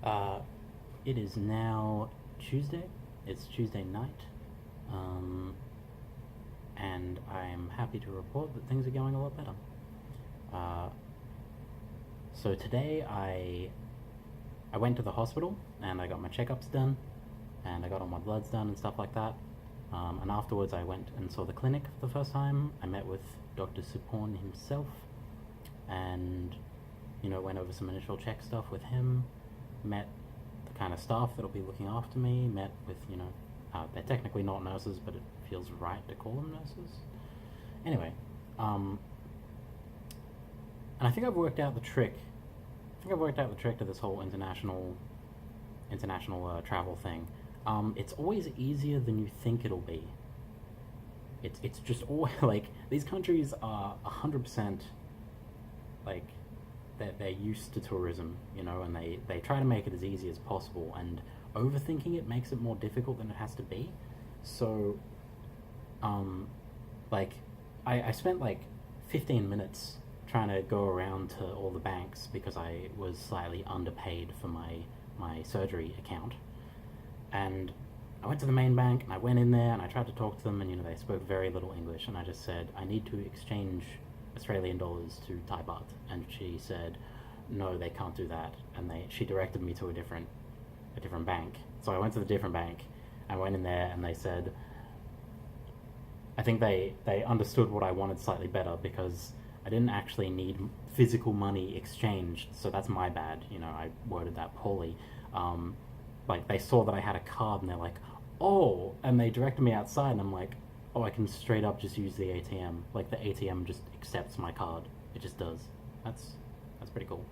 Uh, it is now Tuesday. It's Tuesday night. Um, and I'm happy to report that things are going a lot better. Uh, so today I went to the hospital and I got my checkups done and I got all my bloods done and stuff like that. And afterwards I went and saw the clinic for the first time. I met with Dr. Supporn himself and went over some initial check stuff with him, met the kind of staff that'll be looking after me, met with, they're technically not nurses, but it feels right to call them nurses. Anyway, and I think I've worked out the trick. To this whole international travel thing. It's always easier than you think it'll be. It's just always like these countries are 100% like they're used to tourism, and they try to make it as easy as possible. And overthinking it makes it more difficult than it has to be. So, like, I spent like 15 minutes trying to go around to all the banks because I was slightly underpaid for my surgery account. And I went to the main bank and I went in there and I tried to talk to them, and they spoke very little English, and I just said I need to exchange Australian dollars to Thai baht, and she said no, they can't do that, and she directed me to a different bank. So I went to the different bank. I went in there and they said, I think they understood what I wanted slightly better because I didn't actually need physical money exchanged, so that's my bad. I worded that poorly. Like, they saw that I had a card and they're like, oh, and they directed me outside, and I'm like, oh, I can straight up just use the ATM. Like, the ATM just accepts my card. It just does. That's pretty cool.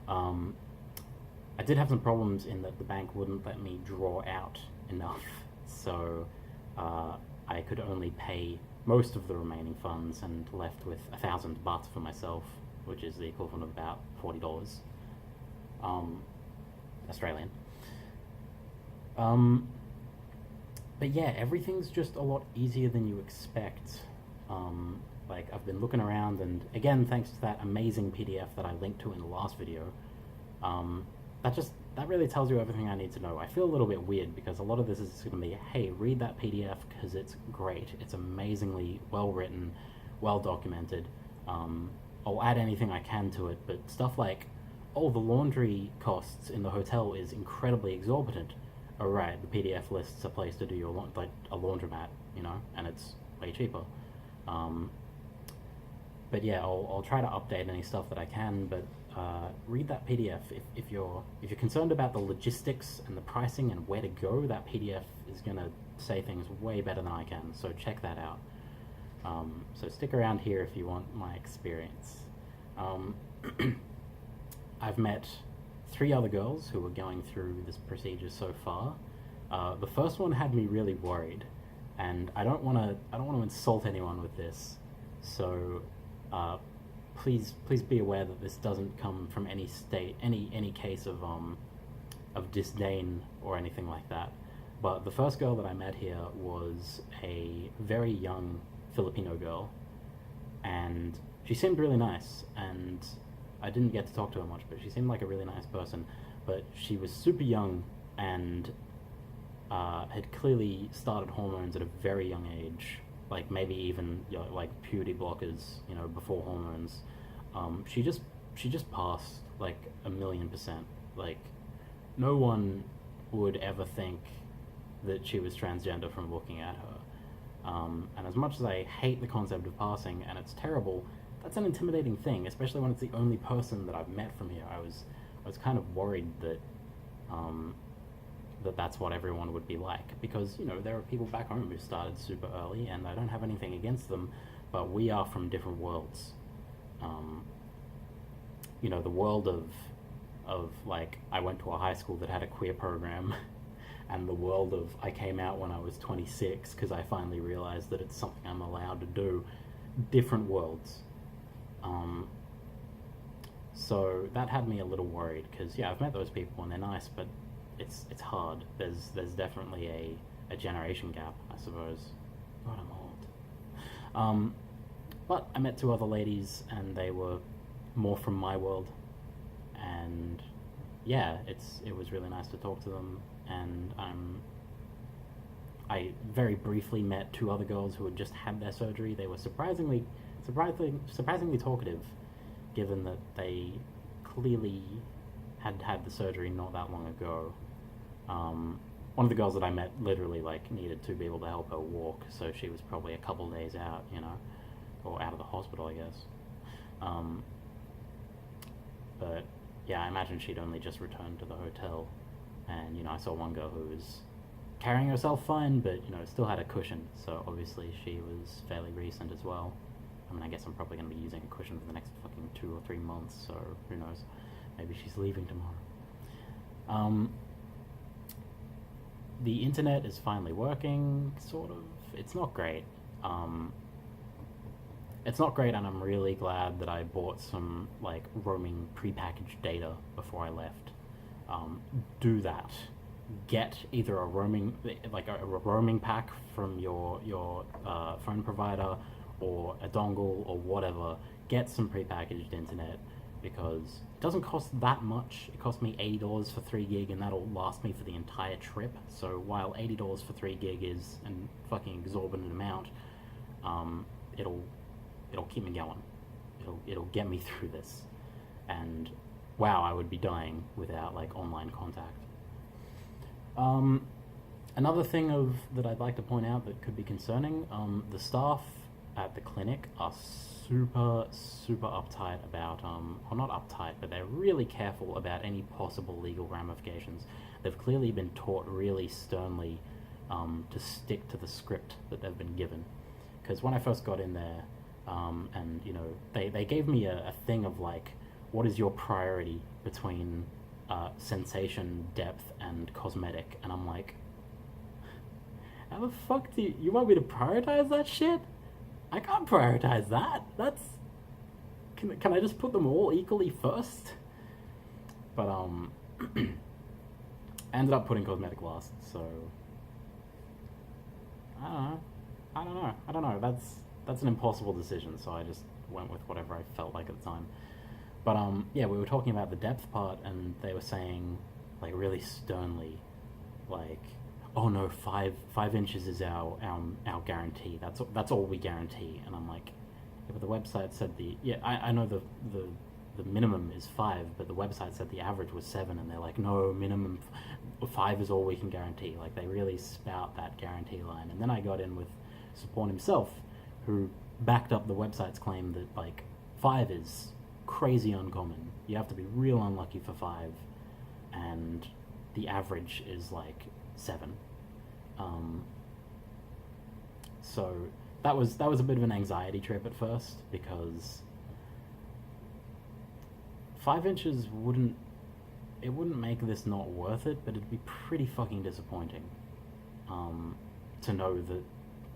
I did have some problems in that the bank wouldn't let me draw out enough, so I could only pay most of the remaining funds and left with 1,000 baht for myself, which is the equivalent of about $40 Australian. But yeah, everything's just a lot easier than you expect. Like, I've been looking around, and again, thanks to that amazing PDF that I linked to in the last video, that really tells you everything I need to know. I feel a little bit weird because a lot of this is going to be, hey, read that PDF because it's great. It's amazingly well written, well documented. I'll add anything I can to it, but stuff like, oh, the laundry costs in the hotel is incredibly exorbitant. Oh, right, the PDF lists a place to do your like a laundromat, and it's way cheaper. But yeah, I'll try to update any stuff that I can. But read that PDF if you're concerned about the logistics and the pricing and where to go. That PDF is gonna say things way better than I can. So check that out. So stick around here if you want my experience. I've met 3 other girls who were going through this procedure so far. The first one had me really worried, and I don't want to insult anyone with this. So please be aware that this doesn't come from any case of disdain or anything like that. But the first girl that I met here was a very young Filipino girl, and she seemed really nice, and I didn't get to talk to her much, but she seemed like a really nice person. But she was super young and had clearly started hormones at a very young age, like maybe even like puberty blockers, before hormones. She just passed like 1,000,000%. Like, no one would ever think that she was transgender from looking at her. And as much as I hate the concept of passing, and it's terrible, that's an intimidating thing, especially when it's the only person that I've met from here. I was kind of worried that that's what everyone would be like, because there are people back home who started super early, and I don't have anything against them, but we are from different worlds. The world of like, I went to a high school that had a queer program, and the world of I came out when I was 26 because I finally realized that it's something I'm allowed to do. Different worlds. So that had me a little worried because, yeah, I've met those people and they're nice, but it's hard. There's definitely a generation gap, I suppose. God, I'm old. But I met 2 other ladies and they were more from my world, and yeah, it was really nice to talk to them, and I very briefly met two other girls who had just had their surgery. They were surprisingly talkative, given that they clearly had had the surgery not that long ago. One of the girls that I met literally like needed to be able to help her walk, so she was probably a couple days out, or out of the hospital, I guess. Um, but yeah, I imagine she'd only just returned to the hotel, and I saw one girl who was carrying herself fine, but still had a cushion, so obviously she was fairly recent as well. I mean, I guess I'm probably going to be using a cushion for the next fucking 2 or 3 months, so who knows? Maybe she's leaving tomorrow. The internet is finally working, sort of. It's not great. It's not great, and I'm really glad that I bought some like roaming prepackaged data before I left. Do that. Get either a roaming pack from your phone provider, or a dongle or whatever. Get some prepackaged internet, because it doesn't cost that much. It cost me $80 for 3 gig, and that'll last me for the entire trip. So while $80 for 3 gig is a fucking exorbitant amount, it'll keep me going. It'll get me through this. And wow, I would be dying without like online contact. Another thing that I'd like to point out that could be concerning, the staff at the clinic are super uptight about, or not uptight, but they're really careful about any possible legal ramifications. They've clearly been taught really sternly to stick to the script that they've been given. Because when I first got in there, and they gave me a thing of like, what is your priority between sensation, depth, and cosmetic? And I'm like, how the fuck do you want me to prioritize that shit? I can't prioritize that. Can I just put them all equally first? But I ended up putting cosmetic last, so I don't know. That's an impossible decision, so I just went with whatever I felt like at the time. But yeah, we were talking about the depth part, and they were saying like really sternly, like, oh no, 5 inches is our guarantee. That's all we guarantee. And I'm like, yeah, but the website said I know the minimum is 5, but the website said the average was 7, and they're like, no, minimum 5 is all we can guarantee. Like, they really spout that guarantee line. And then I got in with Supporn himself, who backed up the website's claim that like 5 is crazy uncommon. You have to be real unlucky for 5, and the average is like 7. So that was a bit of an anxiety trip at first, because 5 inches wouldn't make this not worth it, but it'd be pretty fucking disappointing to know that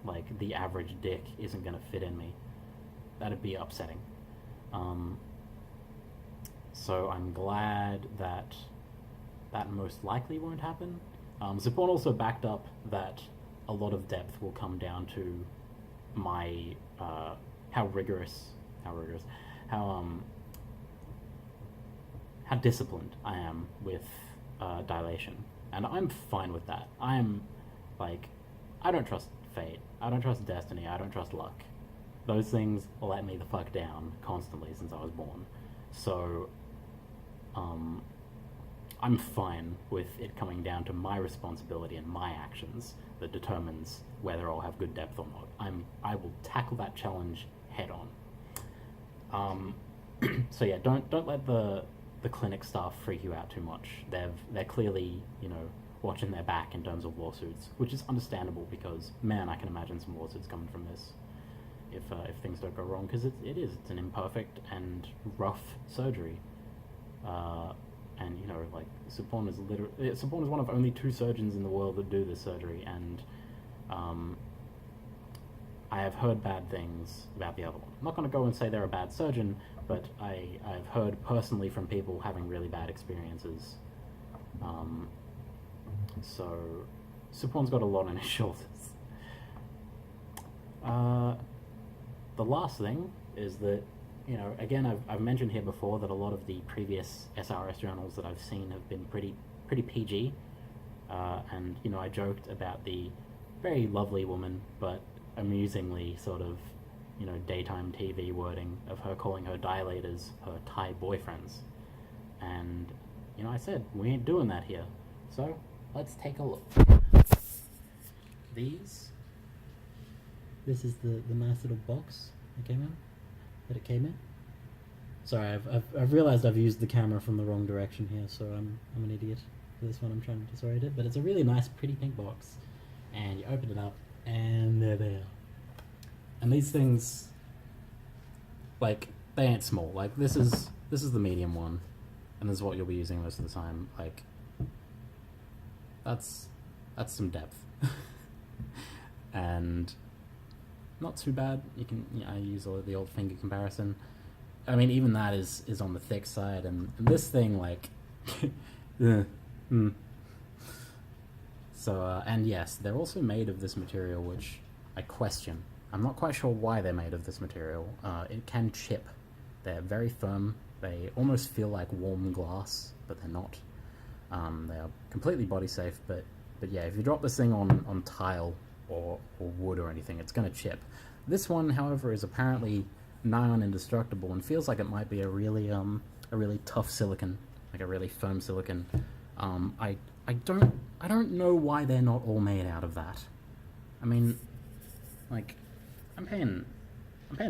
like the average dick isn't gonna fit in me. That'd be upsetting. So I'm glad that most likely won't happen. Supporn also backed up that a lot of depth will come down to my how disciplined I am with dilation, and I'm fine with that. I'm like, I don't trust fate, I don't trust destiny, I don't trust luck. Those things let me the fuck down constantly since I was born. So I'm fine with it coming down to my responsibility and my actions that determines whether I'll have good depth or not. I will tackle that challenge head on. So yeah, don't let the clinic staff freak you out too much. They're clearly watching their back in terms of lawsuits, which is understandable, because man, I can imagine some lawsuits coming from this if things don't go wrong, because it's an imperfect and rough surgery. And like Supporn is one of only 2 surgeons in the world that do this surgery, and I have heard bad things about the other one. I'm not going to go and say they're a bad surgeon, but I've heard personally from people having really bad experiences. So Supporn's got a lot on his shoulders. The last thing is that you know, again, I've mentioned here before that a lot of the previous SRS journals that I've seen have been pretty PG, and you know, I joked about the very lovely woman, but amusingly sort of, you know, daytime TV wording of her calling her dilators her Thai boyfriends, and you know, I said we ain't doing that here. So let's take a look. These. This is the nice little box that it came in. Sorry, I've realized I've used the camera from the wrong direction here, so I'm an idiot for this one. I'm trying to disorient it, but it's a really nice, pretty pink box, and you open it up, and there they are. And these things, like, they ain't small. Like, this is the medium one, and this is what you'll be using most of the time. Like, that's some depth, and not too bad. You can, you know, I use the old finger comparison. I mean, even that is on the thick side, and this thing, like, So, and yes, they're also made of this material, which I question. I'm not quite sure why they're made of this material. It can chip. They're very firm. They almost feel like warm glass, but they're not. They are completely body safe, but yeah, if you drop this thing on tile or wood or anything, it's going to chip. This one, however, is apparently nigh on indestructible and feels like it might be a really tough silicon, like a really firm silicon. I don't know why they're not all made out of that. I mean, like, I'm paying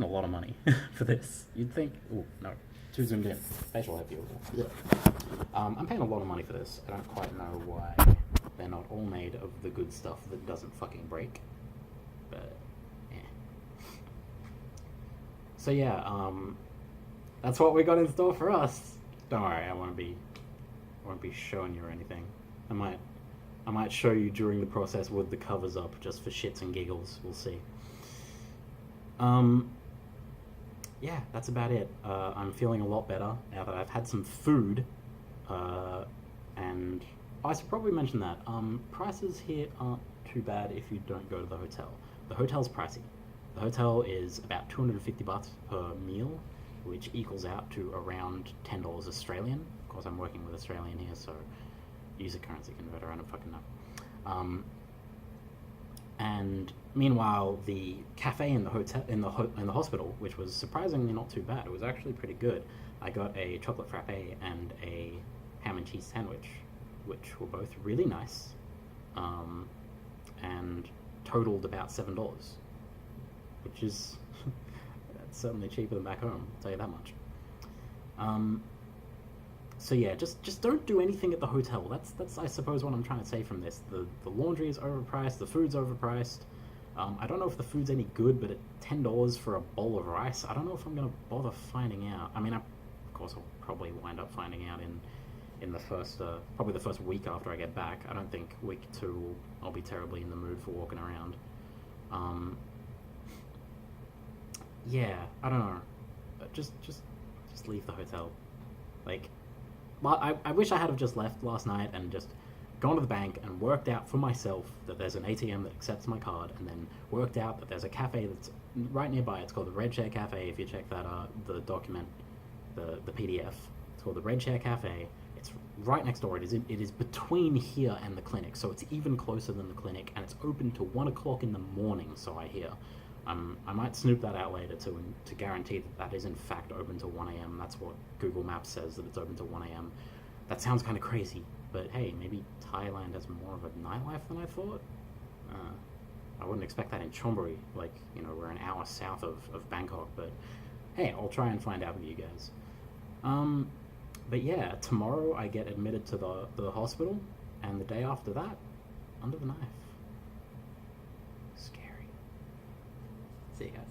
a lot of money for this. You'd think, oh no, too zoomed in. Facial hair view. Yeah. I'm paying a lot of money for this. I don't quite know why they're not all made of the good stuff that doesn't fucking break. But yeah. So yeah, that's what we got in store for us. Don't worry, I won't be showing you or anything. I might show you during the process with the covers up, just for shits and giggles. We'll see. Yeah, that's about it. I'm feeling a lot better now that I've had some food, and I should probably mention that prices here aren't too bad if you don't go to the hotel. The hotel's pricey. The hotel is about $250 per meal, which equals out to around $10 Australian. Of course, I'm working with Australian here, so use a currency converter. I don't fucking know. And meanwhile, the cafe in the hotel in the hospital, which was surprisingly not too bad, it was actually pretty good. I got a chocolate frappe and a ham and cheese sandwich, which were both really nice, and totaled about $7, which is that's certainly cheaper than back home. I'll tell you that much. So yeah, just don't do anything at the hotel. That's I suppose what I'm trying to say from this. The laundry is overpriced. The food's overpriced. I don't know if the food's any good, but at $10 for a bowl of rice, I don't know if I'm gonna bother finding out. I mean, of course, I'll probably wind up finding out in the first probably the first week after I get back. I don't think week 2 I'll be terribly in the mood for walking around. Yeah, I don't know. Just leave the hotel. Like, I wish I had have just left last night and just gone to the bank and worked out for myself that there's an ATM that accepts my card, and then worked out that there's a cafe that's right nearby. It's called the Red Chair Cafe. If you check that the document, the PDF, it's called the Red Chair Cafe. It's right next door. It is between here and the clinic, so it's even closer than the clinic, and it's open to 1 o'clock in the morning. So I hear. I might snoop that out later to guarantee that is in fact open till 1 a.m. That's what Google Maps says, that it's open till 1 a.m. That sounds kind of crazy, but hey, maybe Thailand has more of a nightlife than I thought. I wouldn't expect that in Chonburi, like, you know, we're an hour south of Bangkok, but hey, I'll try and find out with you guys. But yeah, tomorrow I get admitted to the hospital, and the day after that, under the knife. See you guys.